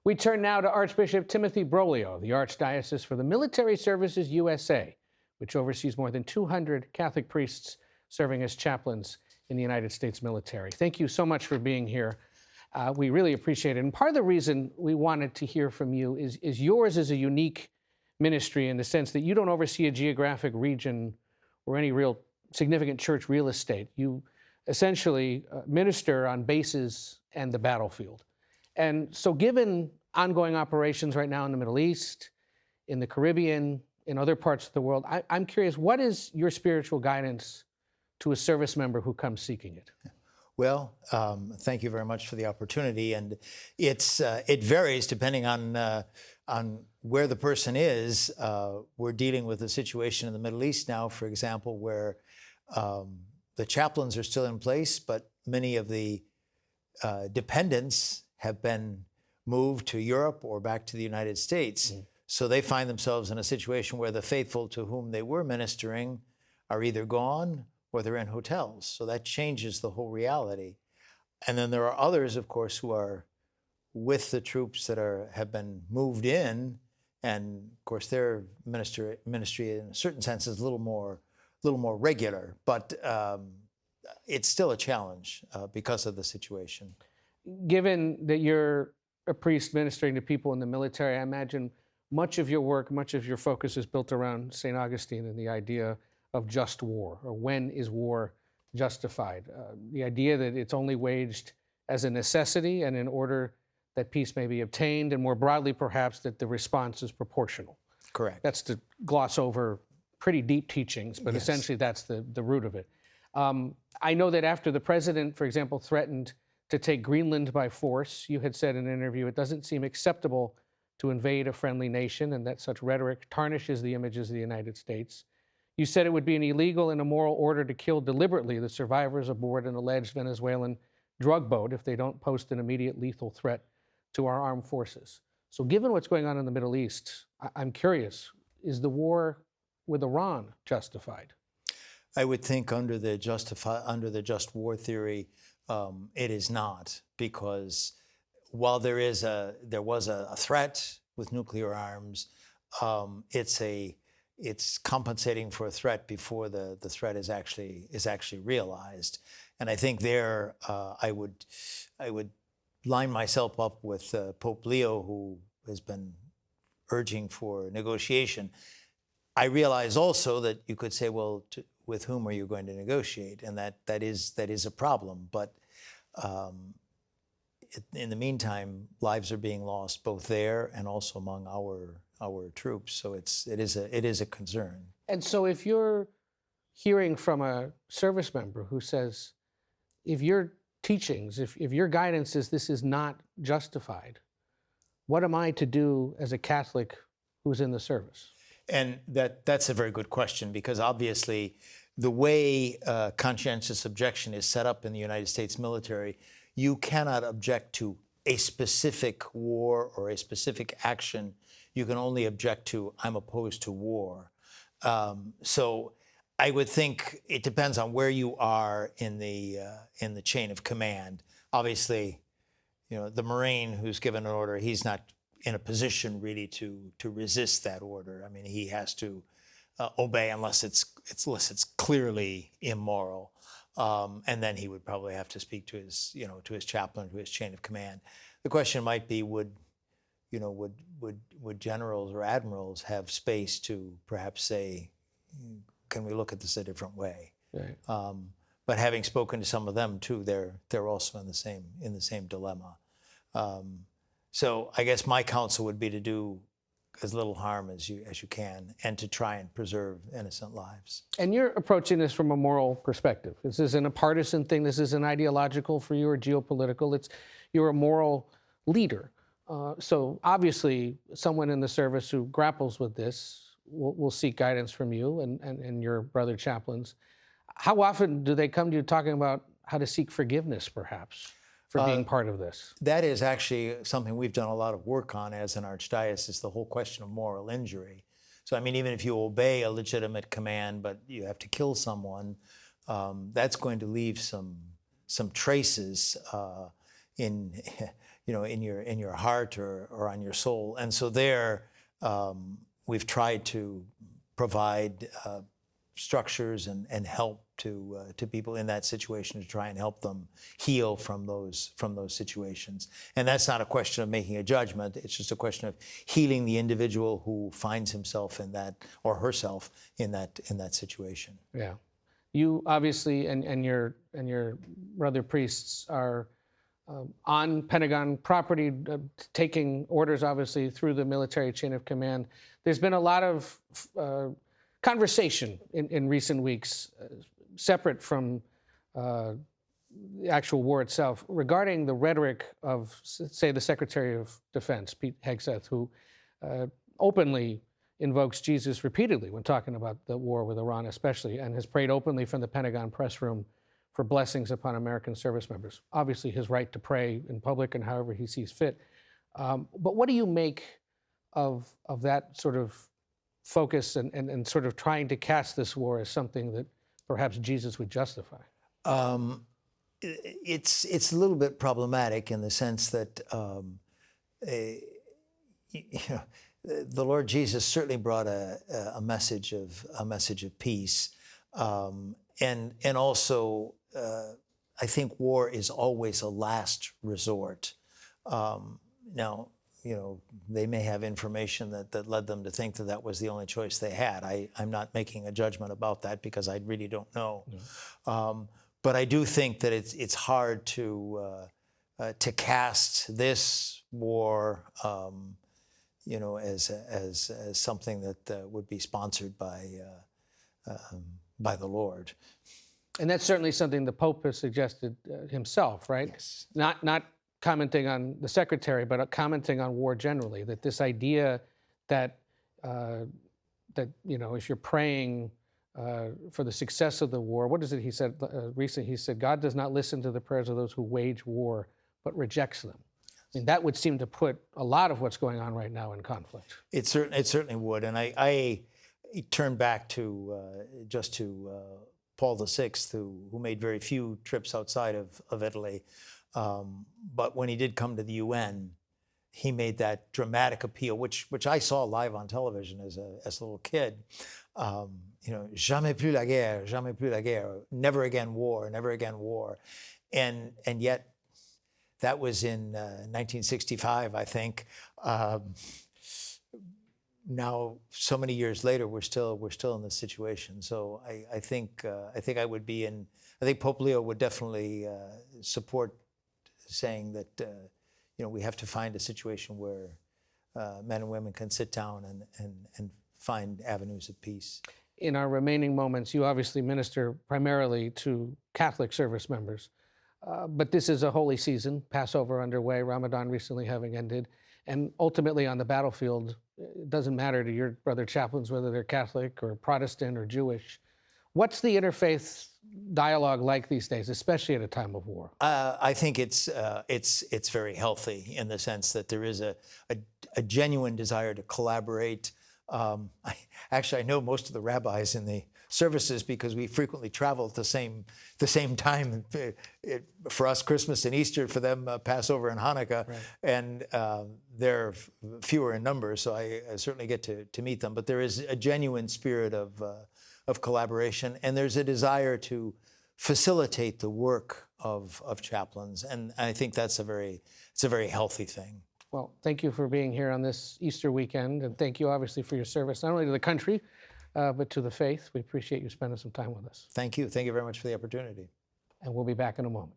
We turn now to Archbishop Timothy Broglio of the Archdiocese for the Military Services USA, which oversees more than 200 Catholic priests serving as chaplains in the United States military. Thank you so much for being here. We really appreciate it. And part of the reason we wanted to hear from you is yours is a unique ministry in the sense that you don't oversee a geographic region or any real significant church real estate. You essentially minister on bases and the battlefield. And so given ongoing operations right now in the Middle East, in the Caribbean, in other parts of the world, I'm curious, what is your spiritual guidance to a service member who comes seeking it? Well, thank you very much for the opportunity. And it varies depending on where the person is. We're dealing with a situation in the Middle East now, for example, where the chaplains are still in place, but many of the dependents have been moved to Europe or back to the United States. So they find themselves in a situation where the faithful to whom they were ministering are either gone or they're in hotels. So that changes the whole reality. And then there are others, of course, who are with the troops that have been moved in. And of course, their ministry in a certain sense is a little more regular, but it's still a challenge because of the situation. Given that you're a priest ministering to people in the military, I imagine much of your work, much of your focus is built around St. Augustine and the idea of just war, or when is war justified? The idea that it's only waged as a necessity and in order that peace may be obtained, and more broadly, perhaps, that the response is proportional. Correct. That's to gloss over pretty deep teachings, but essentially that's the root of it. I know that after the president, for example, threatened to take Greenland by force, you had said in an interview, it doesn't seem acceptable to invade a friendly nation and that such rhetoric tarnishes the images of the United States. You said it would be an illegal and immoral order to kill deliberately the survivors aboard an alleged Venezuelan drug boat if they don't pose an immediate lethal threat to our armed forces. So given what's going on in the Middle East, I'm curious, is the war with Iran justified? I would think under the just war theory, it is not, because while there was a threat with nuclear arms, it's compensating for a threat before the threat is actually realized. And I think there I would line myself up with Pope Leo, who has been urging for negotiation. I realize also that you could say, well, with whom are you going to negotiate? And that is a problem. But in the meantime, lives are being lost both there and also among our troops. So it is a concern. And so if you're hearing from a service member who says, if your teachings, if your guidance is this is not justified, what am I to do as a Catholic who's in the service? And that's a very good question, because obviously the way conscientious objection is set up in the United States military, you cannot object to a specific war or a specific action. You can only object to, I'm opposed to war. So I would think it depends on where you are in the chain of command. Obviously, the Marine who's given an order, he's not in a position really to resist that order. I mean, he has to obey unless it's clearly immoral. And then he would probably have to speak to his chaplain, to his chain of command. The question might be, would generals or admirals have space to perhaps say, can we look at this a different way? Right. But having spoken to some of them too, they're also in the same dilemma. So I guess my counsel would be to do as little harm as you can, and to try and preserve innocent lives. And you're approaching this from a moral perspective. This isn't a partisan thing. This isn't ideological for you or geopolitical. You're a moral leader. So obviously, someone in the service who grapples with this will seek guidance from you and your brother chaplains. How often do they come to you talking about how to seek forgiveness, perhaps, for being part of this? That is actually something we've done a lot of work on as an archdiocese, the whole question of moral injury. So, I mean, even if you obey a legitimate command, but you have to kill someone, that's going to leave some traces in in your heart or on your soul. And so there, we've tried to provide structures and help to people in that situation, to try and help them heal from those situations. And that's not a question of making a judgment. It's just a question of healing the individual who finds himself in that, or herself in that situation. Yeah, you obviously and your brother priests are on Pentagon property, taking orders obviously through the military chain of command. There's been a lot of conversation in recent weeks, separate from the actual war itself, regarding the rhetoric of, say, the Secretary of Defense, Pete Hegseth, who openly invokes Jesus repeatedly when talking about the war with Iran especially, and has prayed openly from the Pentagon press room for blessings upon American service members. Obviously his right to pray in public and however he sees fit. But what do you make of that sort of focus and sort of trying to cast this war as something that perhaps Jesus would justify? It's a little bit problematic in the sense that the Lord Jesus certainly brought a message of peace, and also I think war is always a last resort. Now, they may have information that led them to think that was the only choice they had. I'm not making a judgment about that because I really don't know. But I do think that it's hard to cast this war, as something that would be sponsored by the Lord. And that's certainly something the Pope has suggested himself, right? Yes. Not commenting on the secretary, but commenting on war generally, that this idea that if you're praying for the success of the war, what is it he said recently? He said, God does not listen to the prayers of those who wage war, but rejects them. I mean, that would seem to put a lot of what's going on right now in conflict. It certainly would. And I turn back to Paul VI, who made very few trips outside of Italy. But when he did come to the UN, he made that dramatic appeal, which I saw live on television as a little kid. Jamais plus la guerre, jamais plus la guerre, never again war, never again war. And yet, that was in 1965, I think. Now, so many years later, we're still in this situation. So I think I would be in. I think Pope Leo would definitely support saying that we have to find a situation where men and women can sit down and find avenues of peace. In our remaining moments, you obviously minister primarily to Catholic service members, but this is a holy season, Passover underway, Ramadan recently having ended, and ultimately on the battlefield, it doesn't matter to your brother chaplains whether they're Catholic or Protestant or Jewish. What's the interfaith dialogue like these days, especially at a time of war? I think it's very healthy in the sense that there is a genuine desire to collaborate. I know most of the rabbis in the services because we frequently travel at the same time. For us, Christmas and Easter; for them, Passover and Hanukkah, right. And they're fewer in number, so I certainly get to meet them. But there is a genuine spirit of collaboration, and there's a desire to facilitate the work of chaplains, and I think it's a very healthy thing. Well, thank you for being here on this Easter weekend, and thank you obviously for your service, not only to the country, but to the faith. We appreciate you spending some time with us. Thank you. Thank you very much for the opportunity. And we'll be back in a moment.